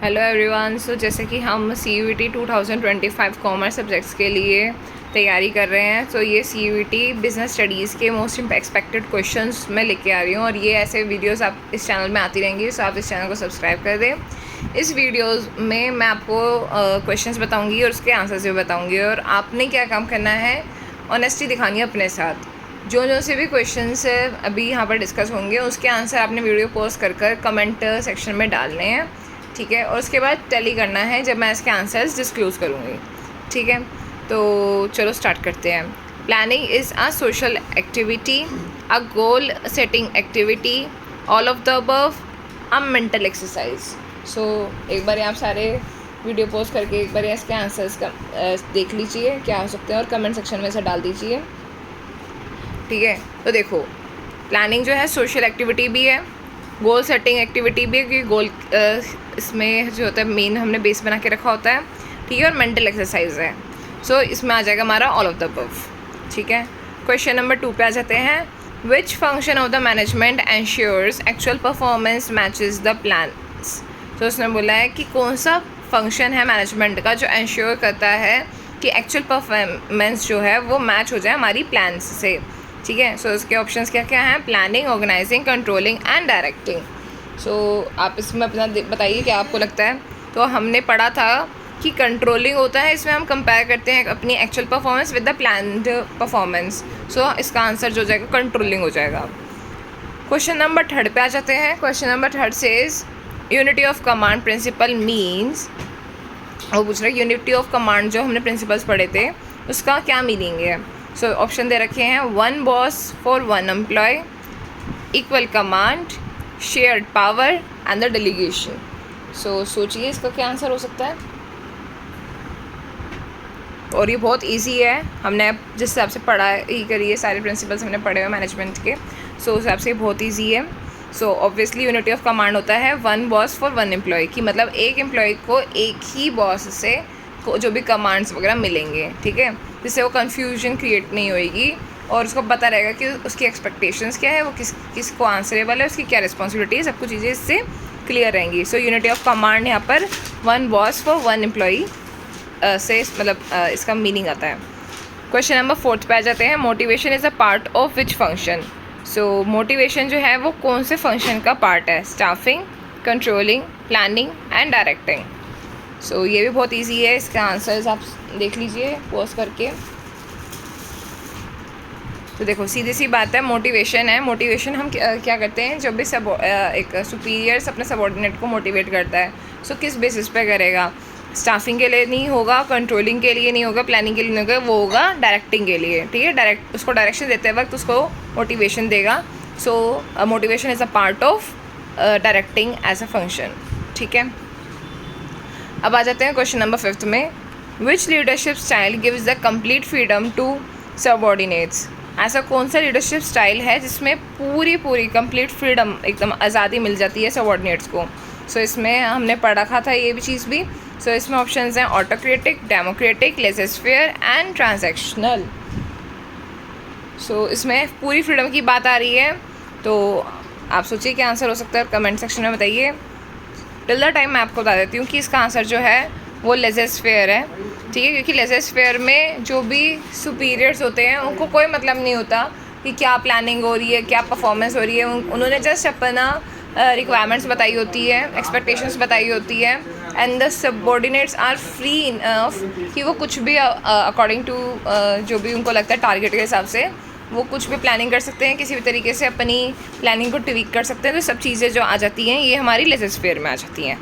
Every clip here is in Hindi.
Hello everyone. सो जैसे कि हम CUET 2025 कॉमर्स सब्जेक्ट्स के लिए तैयारी कर रहे हैं, तो ये CUET बिज़नेस स्टडीज़ के मोस्ट एक्सपेक्टेड क्वेश्चंस मैं लेके आ रही हूँ और ये ऐसे वीडियोस आप इस चैनल में आती रहेंगी। सो आप इस चैनल को सब्सक्राइब कर दें। इस वीडियोस में मैं आपको क्वेश्चंस बताऊँगी और उसके आंसर्स भी बताऊँगी, और आपने क्या काम करना है, ऑनेस्टी दिखानी है अपने साथ। जो से भी क्वेश्चंस अभी यहाँ पर डिस्कस होंगे उसके आंसर आपने वीडियो पोस्ट कर कमेंट सेक्शन में डालने हैं, ठीक है। और उसके बाद टैली करना है जब मैं इसके आंसर्स डिस्क्लोज़ करूँगी, ठीक है। तो चलो स्टार्ट करते हैं। Planning is a social activity, a goal setting activity, all of the above, a mental exercise. So एक बार आप सारे वीडियो पोस्ट करके एक बार इसके आंसर्स का देख लीजिए क्या हो सकते हैं और कमेंट सेक्शन में से डाल दीजिए, ठीक है। तो देखो, प्लानिंग जो है सोशल एक्टिविटी भी है, गोल सेटिंग एक्टिविटी भी है, क्योंकि गोल इसमें जो होता है मेन हमने बेस बना के रखा होता है, ठीक है। और मेंटल एक्सरसाइज है। सो इसमें आ जाएगा हमारा ऑल ऑफ द अबव, ठीक है। क्वेश्चन नंबर 2 पे आ जाते हैं। Which function of the management ensures actual performance matches the plans. तो उसने बोला है कि कौन सा फंक्शन है मैनेजमेंट का जो एंश्योर करता है कि एक्चुअल परफॉर्मेंस जो है वो मैच हो जाए हमारी प्लान्स से, ठीक है। सो इसके ऑप्शंस क्या क्या हैं? Planning, organizing, controlling and directing. So आप इसमें अपना बताइए क्या आपको लगता है। तो हमने पढ़ा था कि कंट्रोलिंग होता है, इसमें हम कंपेयर करते हैं अपनी actual performance with the planned performance. So इसका आंसर जो हो जाएगा कंट्रोलिंग हो जाएगा। क्वेश्चन नंबर 3 पे आ जाते हैं। Question number 3 says unity of command principle means. वो पूछ रहे यूनिटी ऑफ कमांड जो हमने प्रिंसिपल्स पढ़े थे उसका क्या मीनिंग है। सो ऑप्शन दे रखे हैं, 1 boss for 1 employee, equal command, shared power and the delegation. So सोचिए इसका क्या आंसर हो सकता है। और ये बहुत इजी है, हमने जिस हिसाब से पढ़ा ही करी है, सारे प्रिंसिपल्स हमने पढ़े हुए मैनेजमेंट के। सो उस हिसाब से बहुत ईजी है। So obviously unity of command होता है 1 बॉस फॉर 1 एम्प्लॉय, कि मतलब एक एम्प्लॉय को एक ही बॉस से जो भी कमांड्स वगैरह मिलेंगे, ठीक है, जिससे वो कन्फ्यूजन क्रिएट नहीं होएगी और उसको पता रहेगा कि उसकी एक्सपेक्टेशंस क्या है, वो किसको आंसरेबल है, उसकी क्या रिस्पॉन्सिबिलिटी है, सब कुछ चीज़ें इससे क्लियर रहेंगी। सो यूनिटी ऑफ कमांड यहाँ पर 1 बॉस फॉर 1 एम्प्लॉई से मतलब इसका मीनिंग आता है। क्वेश्चन नंबर 4 पे आ जाते हैं। Motivation is a part of which function. So motivation जो है वो कौन से फंक्शन का पार्ट है? Staffing, controlling, planning and directing. So ये भी बहुत इजी है, इसका आंसर्स आप देख लीजिए पोस्ट करके। तो देखो सीधी सी बात है, मोटिवेशन है। मोटिवेशन हम क्या करते हैं, जब भी एक सुपीरियर्स अपने सबॉर्डिनेट को मोटिवेट करता है, सो किस बेसिस पे करेगा? स्टाफिंग के लिए नहीं होगा, कंट्रोलिंग के लिए नहीं होगा, प्लानिंग के लिए नहीं होगा, वो होगा डायरेक्टिंग के लिए, ठीक है। उसको डायरेक्शन देते वक्त उसको मोटिवेशन देगा। So motivation is a part of directing as a function, ठीक है। अब आ जाते हैं क्वेश्चन नंबर 5 में। Which leadership style gives the complete freedom to subordinates. ऐसा कौन सा लीडरशिप स्टाइल है जिसमें पूरी कंप्लीट फ्रीडम, एकदम आज़ादी मिल जाती है सबॉर्डिनेट्स को। सो इसमें हमने पढ़ रखा था ये भी चीज़ भी। सो इसमें ऑप्शंस हैं autocratic, democratic, laissez-faire and transactional. So इसमें पूरी फ्रीडम की बात आ रही है, तो आप सोचिए क्या आंसर हो सकता है, कमेंट सेक्शन में बताइए। टिल द टाइम मैं आपको बता देती हूँ कि इसका आंसर जो है वो लेज़र-फेयर है, ठीक है। क्योंकि लेज़र-फेयर में जो भी सुपीरियर्स होते हैं उनको कोई मतलब नहीं होता कि क्या प्लानिंग हो रही है, क्या परफॉर्मेंस हो रही है। उन्होंने जस्ट अपना रिक्वायरमेंट्स बताई होती है, एक्सपेक्टेशंस बताई होती है, and the subordinates are free enough कि वो कुछ भी अकॉर्डिंग टू जो भी उनको लगता है टारगेट के हिसाब से वो कुछ भी प्लानिंग कर सकते हैं, किसी भी तरीके से अपनी प्लानिंग को ट्वीक कर सकते हैं। तो सब चीज़ें जो आ जाती हैं ये हमारी लेज़र-फेयर में आ जाती हैं।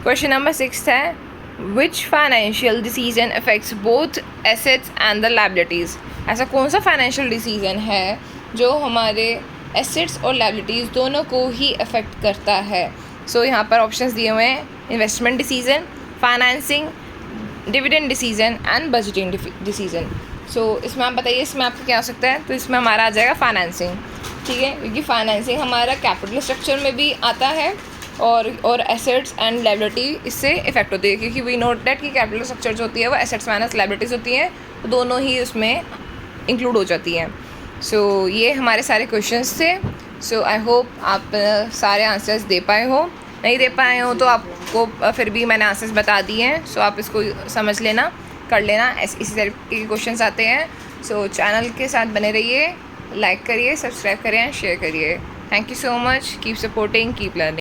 क्वेश्चन नंबर 6 है, which financial decision affects both assets and the liabilities. ऐसा कौन सा फाइनेंशियल डिसीजन है जो हमारे एसेट्स और लायबिलिटीज़ दोनों को ही अफेक्ट करता है। सो यहाँ पर ऑप्शंस दिए हुए हैं, investment decision, financing, dividend decision and budgeting decision. So इसमें आप बताइए इसमें आपका क्या हो सकता है। तो इसमें हमारा आ जाएगा फाइनेंसिंग, ठीक है, क्योंकि फाइनेंसिंग हमारा कैपिटल स्ट्रक्चर में भी आता है और एसेट्स एंड लायबिलिटी इससे इफेक्ट होती है, क्योंकि वी नोट डैट कि कैपिटल स्ट्रक्चर जो होती है वो एसेट्स माइनस लायबिलिटीज़ होती हैं, तो दोनों ही उसमें इंक्लूड हो जाती हैं। सो ये हमारे सारे क्वेश्चंस थे। सो आई होप आप सारे आंसर्स दे पाए हो। नहीं दे पाए हो तो आपको फिर भी मैंने आंसर्स बता दिए हैं, सो आप इसको समझ लेना, कर लेना। इसी तरह के क्वेश्चंस आते हैं। सो चैनल के साथ बने रहिए, लाइक करिए, सब्सक्राइब करिए, शेयर करिए। Thank you so much, keep supporting, keep learning.